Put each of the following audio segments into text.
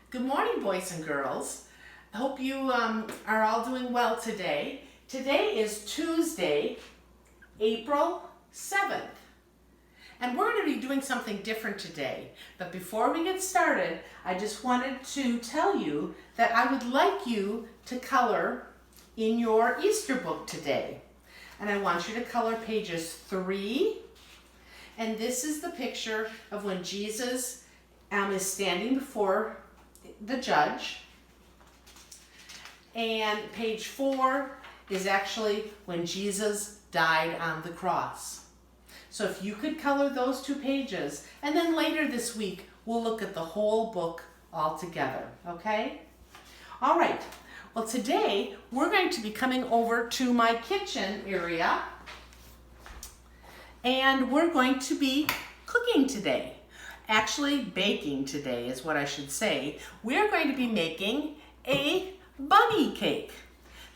Good morning, boys and girls. I hope you are all doing well today. Today is Tuesday, April 7th. And we're going to be doing something different today. But before we get started, I just wanted to tell you that I would like you to color in your Easter book today. And I want you to color pages 3. And this is the picture of when Jesus is standing before the judge. And page 4 is actually when Jesus died on the cross. So if you could color those 2 pages, and then later this week, we'll look at the whole book all together, okay? All right, well today, we're going to be coming over to my kitchen area, and we're going to be cooking today. Actually, baking today is what I should say. We're going to be making a bunny cake.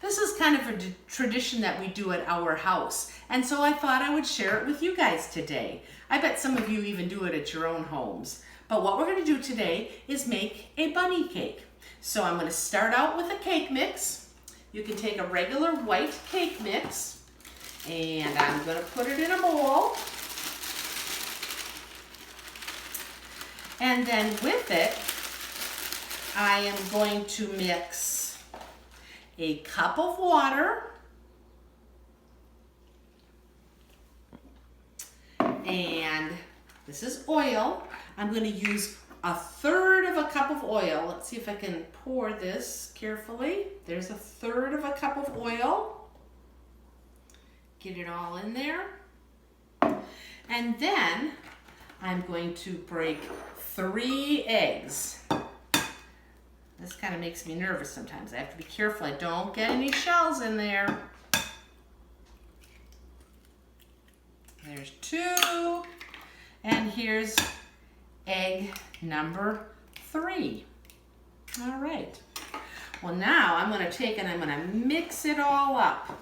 This is kind of a tradition that we do at our house, and so I thought I would share it with you guys today. I bet some of you even do it at your own homes. But what we're going to do today is make a bunny cake. So I'm going to start out with a cake mix. You can take a regular white cake mix, and I'm going to put it in a bowl. And then with it, I am going to mix a cup of water and this is oil. I'm going to use 1/3 of a cup of oil. Let's see if I can pour this carefully. There's 1/3 of a cup of oil. Get it all in there. And then I'm going to break 3 eggs. This kind of makes me nervous sometimes. I have to be careful I don't get any shells in there. There's 2. And here's egg number 3. All right. Well, now I'm going to take and I'm going to mix it all up.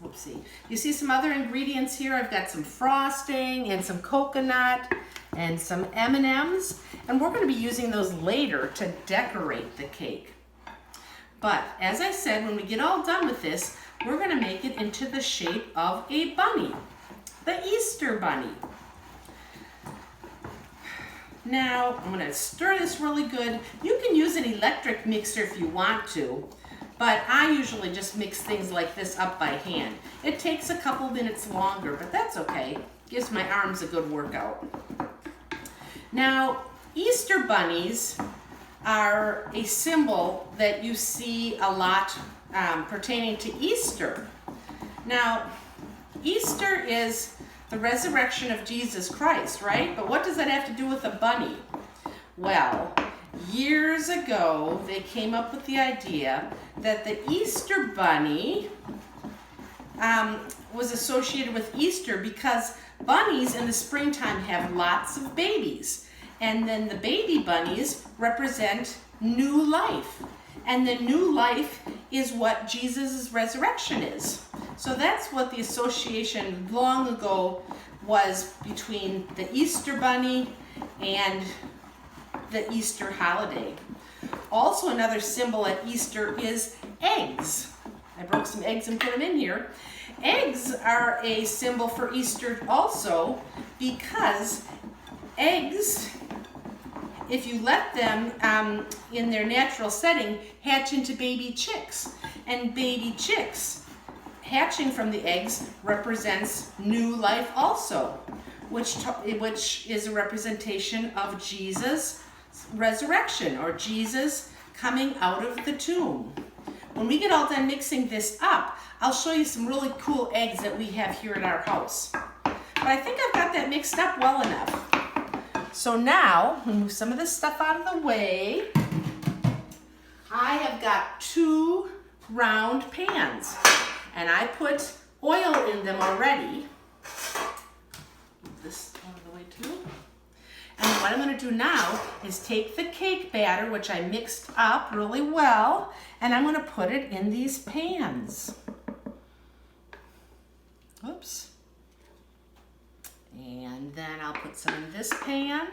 Oopsie. You see some other ingredients here? I've got some frosting and some coconut and some M&Ms, and we're going to be using those later to decorate the cake. But as I said, when we get all done with this, we're going to make it into the shape of a bunny, the Easter bunny. Now, I'm going to stir this really good. You can use an electric mixer if you want to, but I usually just mix things like this up by hand. It takes a couple minutes longer, but that's okay. Gives my arms a good workout. Now, Easter bunnies are a symbol that you see a lot pertaining to Easter. Now, Easter is the resurrection of Jesus Christ, right? But what does that have to do with a bunny? Well, years ago, they came up with the idea that the Easter bunny was associated with Easter because bunnies in the springtime have lots of babies. And then the baby bunnies represent new life. And the new life is what Jesus' resurrection is. So that's what the association long ago was between the Easter bunny and the Easter holiday. Also, another symbol at Easter is eggs. I broke some eggs and put them in here. Eggs are a symbol for Easter also because eggs, if you let them in their natural setting, hatch into baby chicks. And baby chicks hatching from the eggs represents new life also, which is a representation of Jesus' resurrection or Jesus coming out of the tomb. When we get all done mixing this up, I'll show you some really cool eggs that we have here at our house. But I think I've got that mixed up well enough. So now, we'll move some of this stuff out of the way. I have got 2 round pans, and I put oil in them already. Move this out of the way too. And what I'm going to do now is take the cake batter, which I mixed up really well, and I'm going to put it in these pans. Oops. And then I'll put some in this pan.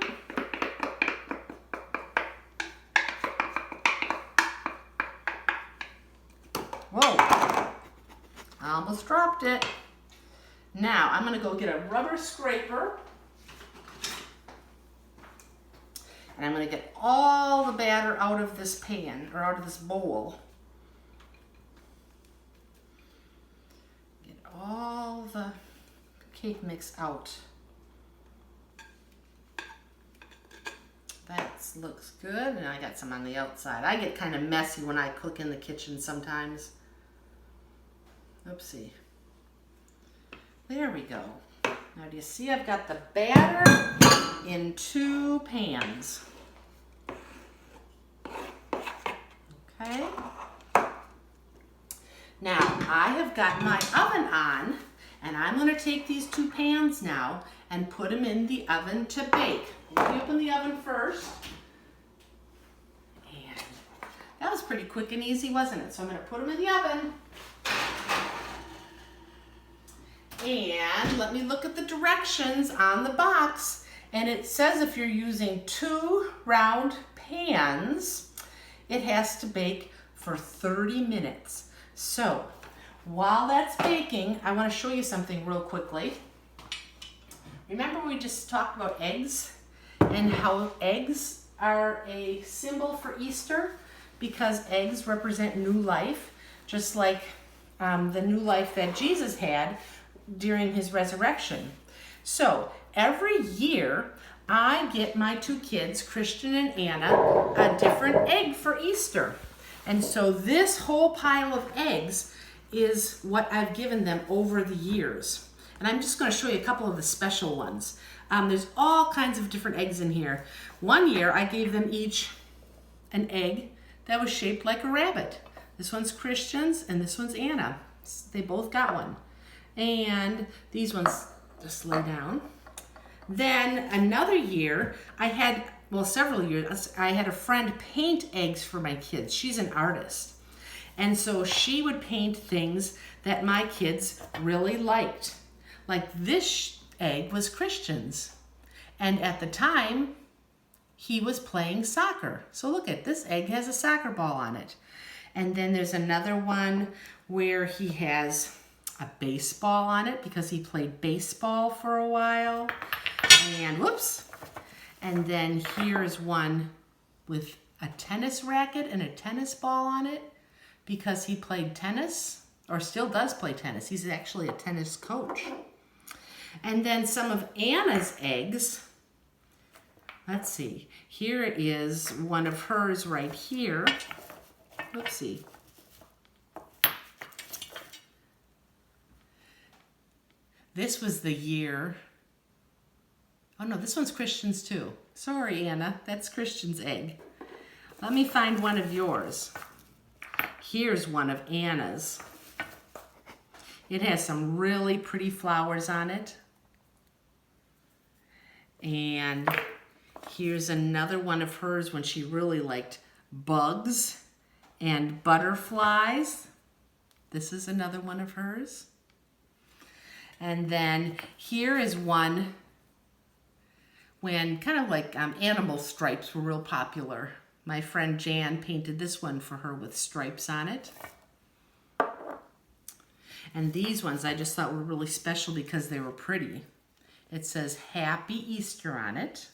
Whoa, I almost dropped it. Now I'm gonna go get a rubber scraper. And I'm gonna get all the batter out of this pan, or out of this bowl. Get all the cake mix out. That looks good, and I got some on the outside. I get kind of messy when I cook in the kitchen sometimes. Oopsie. There we go. Now do you see I've got the batter in 2 pans. Okay. Now I have got my oven on, and I'm going to take these 2 pans now and put them in the oven to bake. Let me open the oven first. And that was pretty quick and easy, wasn't it? So I'm going to put them in the oven. And let me look at the directions on the box. And it says if you're using 2 round pans, it has to bake for 30 minutes. So while that's baking, I want to show you something real quickly. Remember we just talked about eggs and how eggs are a symbol for Easter because eggs represent new life, just like the new life that Jesus had during his resurrection. So every year I get my 2 kids, Christian and Anna, a different egg for Easter. And so this whole pile of eggs is what I've given them over the years. And I'm just going to show you a couple of the special ones. There's all kinds of different eggs in here. One year I gave them each an egg that was shaped like a rabbit. This one's Christian's and this one's Anna. They both got one. And these ones just lay down. Then another year, several years, I had a friend paint eggs for my kids. She's an artist. And so she would paint things that my kids really liked. Like this egg was Christian's. And at the time, he was playing soccer. So look at this egg has a soccer ball on it. And then there's another one where he has a baseball on it because he played baseball for a while. And whoops. And then here's one with a tennis racket and a tennis ball on it because he played tennis, or still does play tennis. He's actually a tennis coach. And then some of Anna's eggs. Let's see. Here is one of hers right here. Oopsie. This was the year. Oh no, this one's Christian's too. Sorry, Anna, that's Christian's egg. Let me find one of yours. Here's one of Anna's. It has some really pretty flowers on it. And here's another one of hers when she really liked bugs and butterflies. This is another one of hers. And then here is one when kind of like animal stripes were real popular. My friend Jan painted this one for her with stripes on it. And these ones I just thought were really special because they were pretty. It says Happy Easter on it.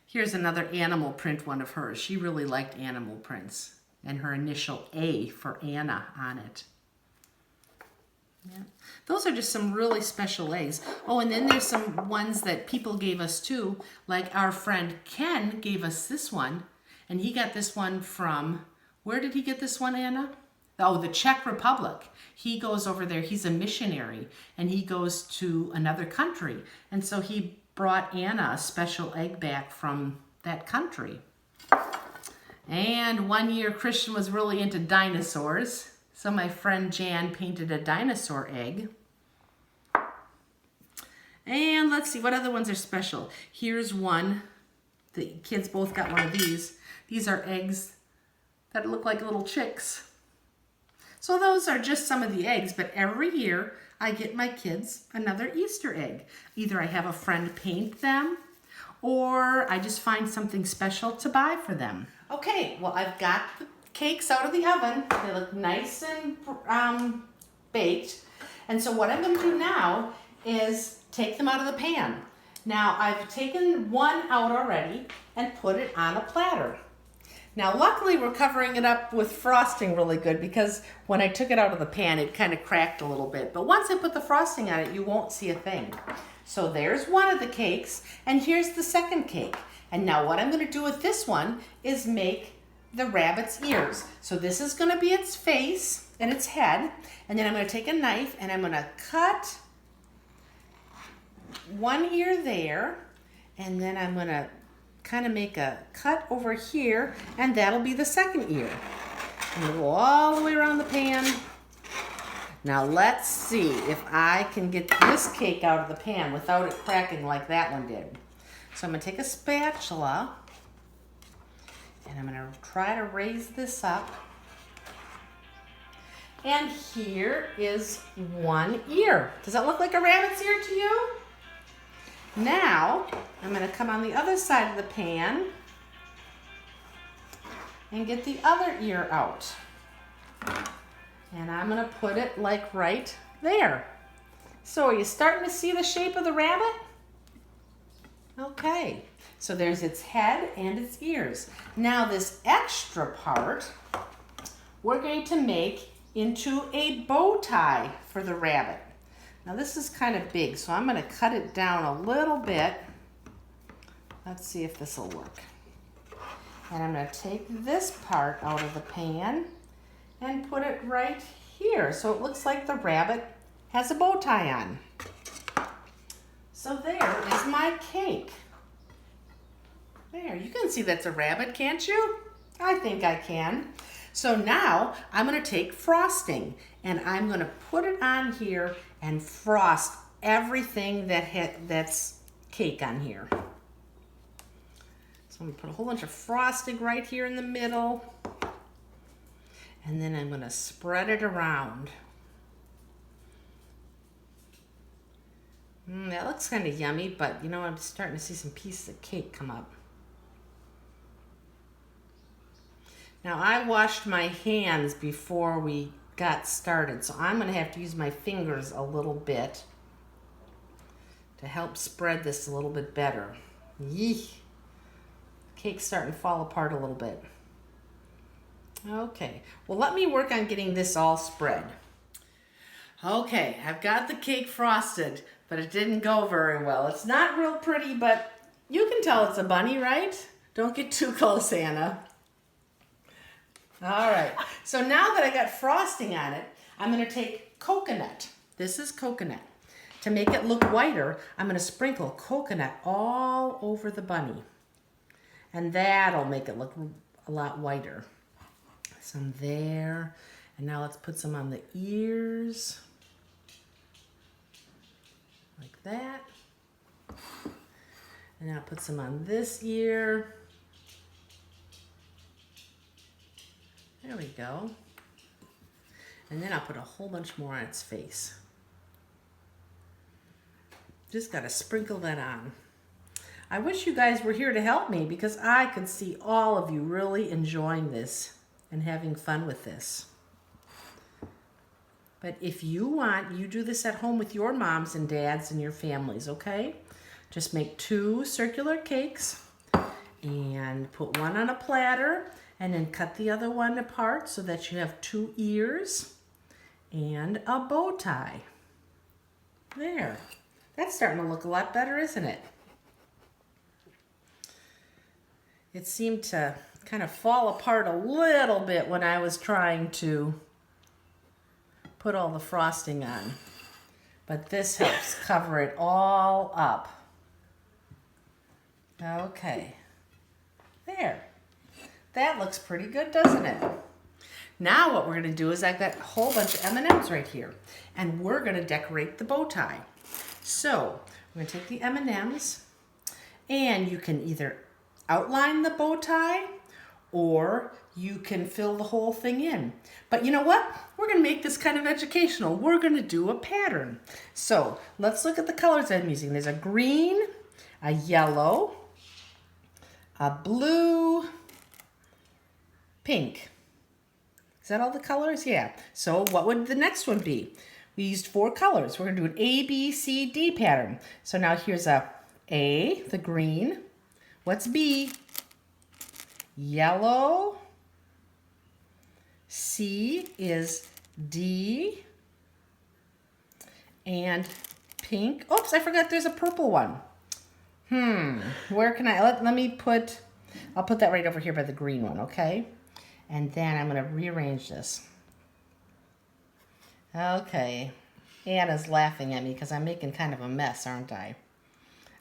Here's another animal print one of hers. She really liked animal prints. And her initial A for Anna on it. Yeah. Those are just some really special eggs. Oh, and then there's some ones that people gave us too. Like our friend Ken gave us this one. And he got this one from, where did he get this one, Anna? Oh, the Czech Republic. He goes over there. He's a missionary. And he goes to another country. And so he brought Anna a special egg back from that country. And one year Christian was really into dinosaurs. So my friend Jan painted a dinosaur egg. And let's see, what other ones are special? Here's one. The kids both got one of these. These are eggs that look like little chicks. So those are just some of the eggs, but every year I get my kids another Easter egg. Either I have a friend paint them, or I just find something special to buy for them. Okay, well I've got cakes out of the oven. They look nice and baked. And so what I'm going to do now is take them out of the pan. Now I've taken one out already and put it on a platter. Now luckily we're covering it up with frosting really good because when I took it out of the pan it kind of cracked a little bit. But once I put the frosting on it you won't see a thing. So there's one of the cakes and here's the second cake. And now what I'm going to do with this one is make the rabbit's ears. So this is going to be its face and its head. And then I'm going to take a knife and I'm going to cut one ear there. And then I'm going to kind of make a cut over here. And that'll be the second ear. I'm going to go all the way around the pan. Now let's see if I can get this cake out of the pan without it cracking like that one did. So I'm going to take a spatula and I'm going to try to raise this up. And here is one ear. Does that look like a rabbit's ear to you? Now I'm going to come on the other side of the pan and get the other ear out. And I'm going to put it like right there. So are you starting to see the shape of the rabbit? Okay, so there's its head and its ears. Now this extra part, we're going to make into a bow tie for the rabbit. Now this is kind of big, so I'm going to cut it down a little bit. Let's see if this will work. And I'm going to take this part out of the pan and put it right here so it looks like the rabbit has a bow tie on. So there is my cake. There, you can see that's a rabbit, can't you? I think I can. So now I'm going to take frosting and I'm going to put it on here and frost everything that's cake on here. So I'm going to put a whole bunch of frosting right here in the middle. And then I'm going to spread it around. That looks kind of yummy, but you know, I'm starting to see some pieces of cake come up. Now I washed my hands before we got started, so I'm going to have to use my fingers a little bit to help spread this a little bit better. Yee! Cake's starting to fall apart a little bit. Okay, well let me work on getting this all spread. Okay, I've got the cake frosted, but it didn't go very well. It's not real pretty, but you can tell it's a bunny, right? Don't get too close, Anna. All right, so now that I got frosting on it, I'm going to take coconut. This is coconut. To make it look whiter, I'm going to sprinkle coconut all over the bunny. And that'll make it look a lot whiter. Some there. And now let's put some on the ears. Like that. And now I'll put some on this ear. There we go. And then I'll put a whole bunch more on its face. Just got to sprinkle that on. I wish you guys were here to help me because I could see all of you really enjoying this and having fun with this. But if you want, you do this at home with your moms and dads and your families, okay? Just make 2 circular cakes and put one on a platter and then cut the other one apart so that you have 2 ears and a bow tie. There. That's starting to look a lot better, isn't it? It seemed to kind of fall apart a little bit when I was trying to put all the frosting on. But this helps cover it all up. Okay. There. That looks pretty good, doesn't it? Now what we're going to do is I've got a whole bunch of M&Ms right here. And we're going to decorate the bow tie. So we're going to take the M&Ms and you can either outline the bow tie or you can fill the whole thing in. But you know what? We're going to make this kind of educational. We're going to do a pattern. So let's look at the colors I'm using. There's a green, a yellow, a blue, pink. Is that all the colors? Yeah. So what would the next one be? We used 4 colors. We're going to do an A, B, C, D pattern. So now here's a A, the green. What's B? Yellow. C is D. And pink. Oops, I forgot there's a purple one. Where can let me put, I'll put that right over here by the green one, okay? And then I'm going to rearrange this. Okay. Anna's laughing at me because I'm making kind of a mess, aren't I?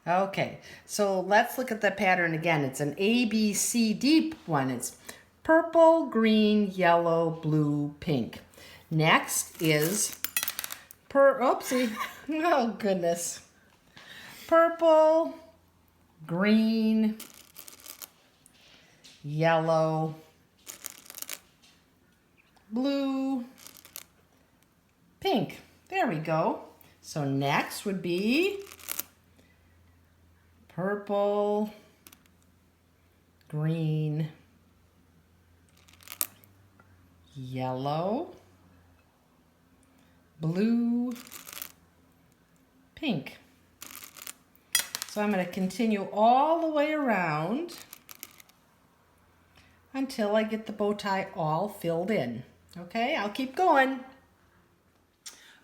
Okay, so let's look at the pattern again. It's an A, B, C, D one. It's purple, green, yellow, blue, pink. Next is, oopsie, oh goodness. Purple, green, yellow, blue, pink. There we go. So next would be purple, green, yellow, blue, pink. So I'm going to continue all the way around until I get the bow tie all filled in. Okay, I'll keep going.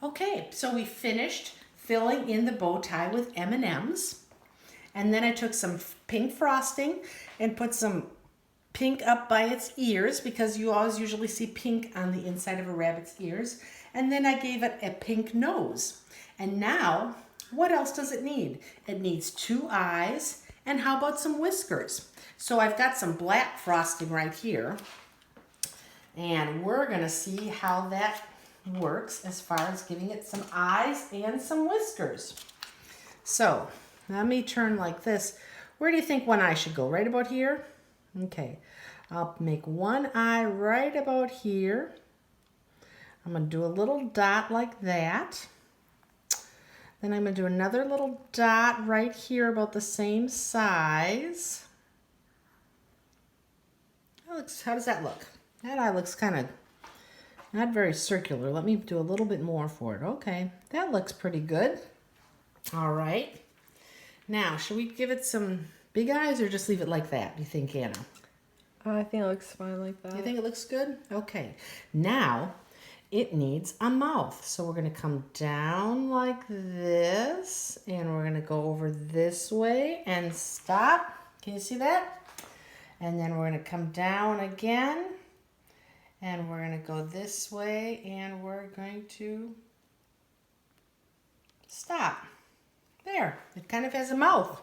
Okay, so we finished filling in the bow tie with M&Ms. And then I took some pink frosting and put some pink up by its ears, because you always usually see pink on the inside of a rabbit's ears. And then I gave it a pink nose. And now, what else does it need? It needs 2 eyes, and how about some whiskers? So I've got some black frosting right here. And we're going to see how that works as far as giving it some eyes and some whiskers. So let me turn like this. Where do you think one eye should go? Right about here? Okay, I'll make one eye right about here. I'm going to do a little dot like that. Then I'm going to do another little dot right here about the same size. How does that look? That eye looks kind of not very circular. Let me do a little bit more for it. Okay, that looks pretty good. All right. Now, should we give it some big eyes or just leave it like that, do you think, Anna? I think it looks fine like that. You think it looks good? Okay. Now, it needs a mouth. So we're going to come down like this, and we're going to go over this way and stop. Can you see that? And then we're going to come down again, and we're going to go this way, and we're going to stop. There, it kind of has a mouth.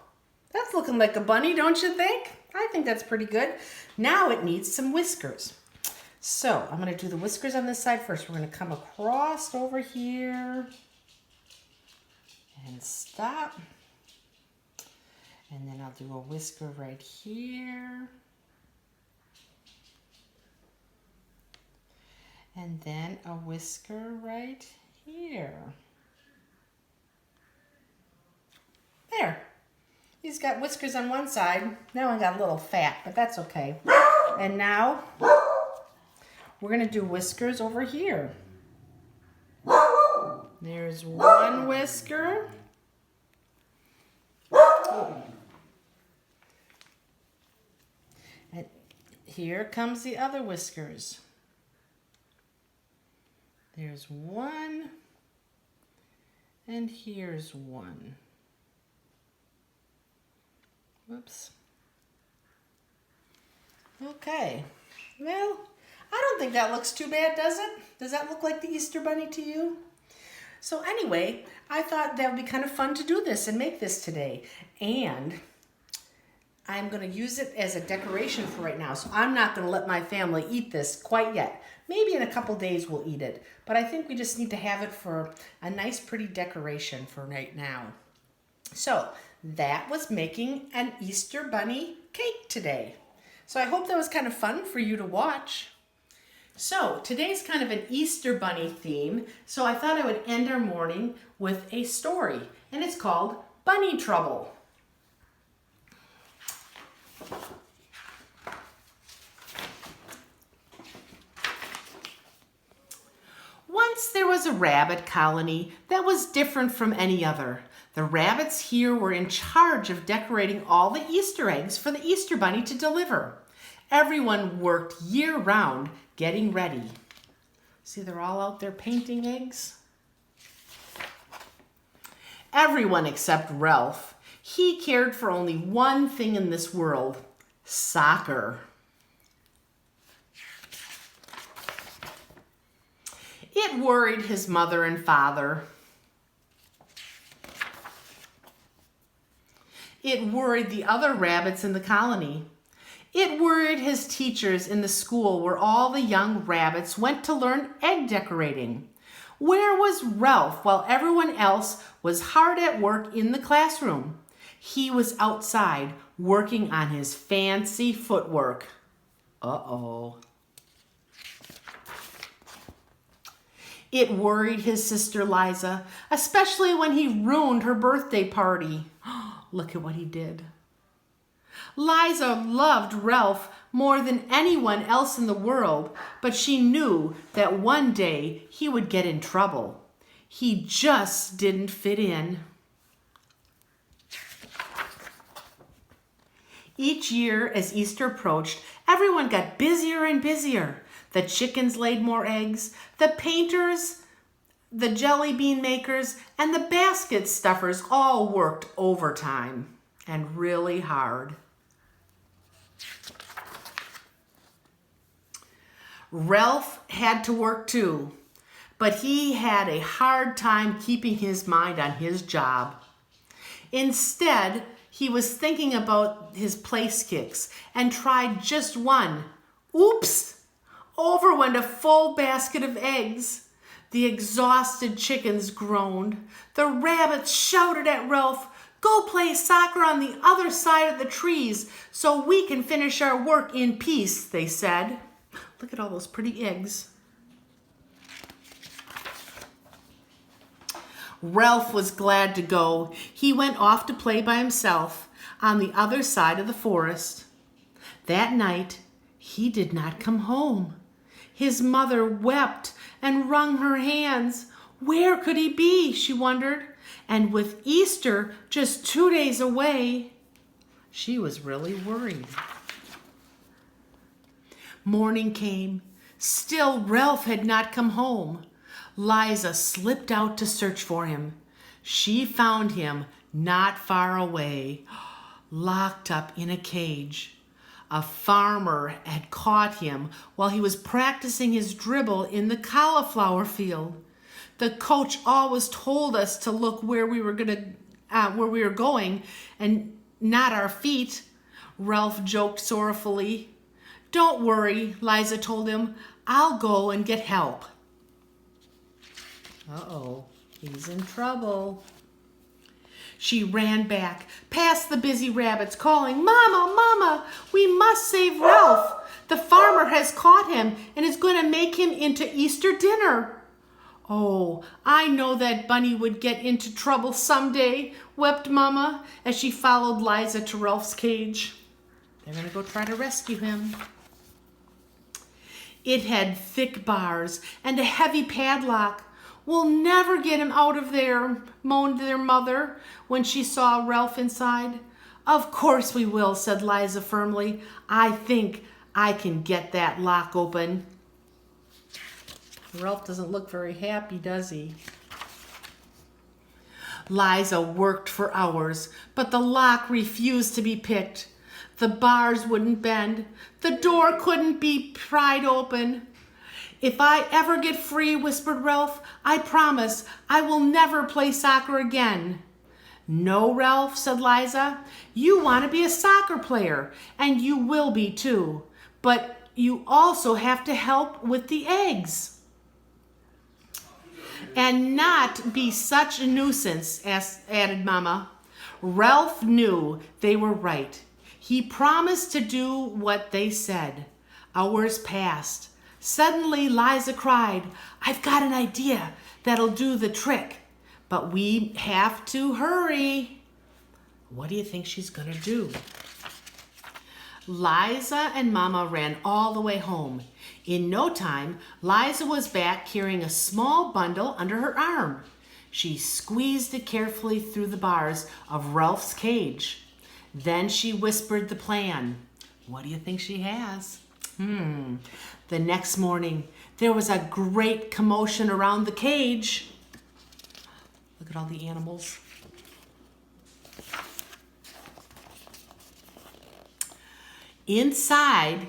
That's looking like a bunny, don't you think? I think that's pretty good. Now it needs some whiskers. So I'm going to do the whiskers on this side first. We're going to come across over here and stop. And then I'll do a whisker right here. And then a whisker right here. There. He's got whiskers on one side. Now I got a little fat, but that's okay. And now we're going to do whiskers over here. There's one whisker. And here comes the other whiskers. There's one. And here's one. Whoops. Okay. Well, I don't think that looks too bad, does it? Does that look like the Easter Bunny to you? So anyway, I thought that would be kind of fun to do this and make this today. And I'm going to use it as a decoration for right now. So I'm not going to let my family eat this quite yet. Maybe in a couple days we'll eat it. But I think we just need to have it for a nice, pretty decoration for right now. So that was making an Easter Bunny cake today. So I hope that was kind of fun for you to watch. So today's kind of an Easter Bunny theme, so I thought I would end our morning with a story, and it's called Bunny Trouble. there was a rabbit colony that was different from any other. The rabbits here were in charge of decorating all the Easter eggs for the Easter Bunny to deliver. Everyone worked year-round getting ready. See, they're all out there painting eggs. Everyone except Ralph. He cared for only one thing in this world: soccer. It worried his mother and father. It worried the other rabbits in the colony. It worried his teachers in the school where all the young rabbits went to learn egg decorating. Where was Ralph while everyone else was hard at work in the classroom? He was outside working on his fancy footwork. Uh-oh. It worried his sister Liza, especially when he ruined her birthday party. Look at what he did. Liza loved Ralph more than anyone else in the world, but she knew that one day he would get in trouble. He just didn't fit in. Each year, as Easter approached, everyone got busier and busier. The chickens laid more eggs, the painters, the jelly bean makers, and the basket stuffers all worked overtime and really hard. Ralph had to work too, but he had a hard time keeping his mind on his job. Instead, he was thinking about his place kicks and tried just one. Oops! Over went a full basket of eggs. The exhausted chickens groaned. The rabbits shouted at Ralph, "Go play soccer on the other side of the trees so we can finish our work in peace," they said. Look at all those pretty eggs. Ralph was glad to go. He went off to play by himself on the other side of the forest. That night, he did not come home. His mother wept and wrung her hands. Where could he be, she wondered. And with Easter just 2 days away, she was really worried. Morning came. Still, Ralph had not come home. Liza slipped out to search for him. She found him not far away, locked up in a cage. A farmer had caught him while he was practicing his dribble in the cauliflower field. The coach always told us to look where we were going and not our feet, Ralph joked sorrowfully. Don't worry, Liza told him. I'll go and get help. Uh-oh, he's in trouble. She ran back, past the busy rabbits, calling, "Mama, Mama, we must save Ralph. The farmer has caught him and is going to make him into Easter dinner." "Oh, I know that bunny would get into trouble someday," wept Mama as she followed Liza to Ralph's cage. They're going to go try to rescue him. It had thick bars and a heavy padlock. "We'll never get him out of there," moaned their mother when she saw Ralph inside. "Of course we will," said Liza firmly. "I think I can get that lock open." Ralph doesn't look very happy, does he? Liza worked for hours, but the lock refused to be picked. The bars wouldn't bend. The door couldn't be pried open. "If I ever get free," whispered Ralph, "I promise I will never play soccer again." "No, Ralph," said Liza. "You want to be a soccer player, and you will be too. But you also have to help with the eggs. And not be such a nuisance," added Mama. Ralph knew they were right. He promised to do what they said. Hours passed. Suddenly, Liza cried, "I've got an idea that'll do the trick, but we have to hurry." What do you think she's going to do? Liza and Mama ran all the way home. In no time, Liza was back carrying a small bundle under her arm. She squeezed it carefully through the bars of Ralph's cage. Then she whispered the plan. What do you think she has? The next morning, there was a great commotion around the cage. Look at all the animals. Inside,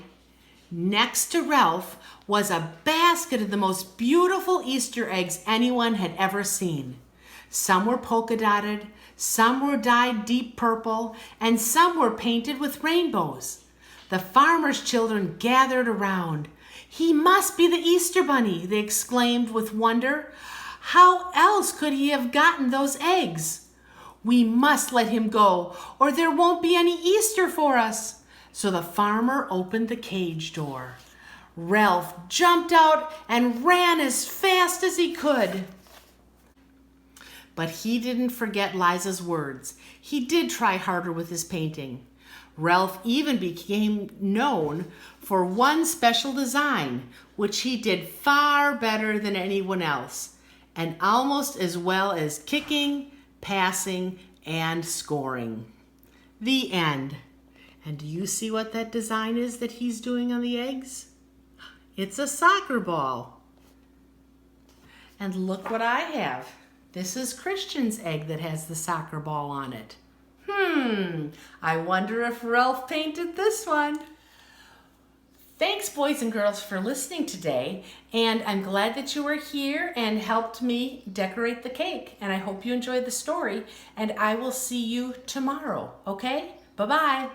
next to Ralph, was a basket of the most beautiful Easter eggs anyone had ever seen. Some were polka dotted, some were dyed deep purple, and some were painted with rainbows. The farmer's children gathered around. "He must be the Easter Bunny," they exclaimed with wonder. "How else could he have gotten those eggs? We must let him go, or there won't be any Easter for us." So the farmer opened the cage door. Ralph jumped out and ran as fast as he could. But he didn't forget Liza's words. He did try harder with his painting. Ralph even became known for one special design, which he did far better than anyone else, and almost as well as kicking, passing, and scoring. The end. And do you see what that design is that he's doing on the eggs? It's a soccer ball. And look what I have. This is Christian's egg that has the soccer ball on it. I wonder if Ralph painted this one. Thanks, boys and girls, for listening today. And I'm glad that you were here and helped me decorate the cake. And I hope you enjoyed the story. And I will see you tomorrow, okay? Bye-bye.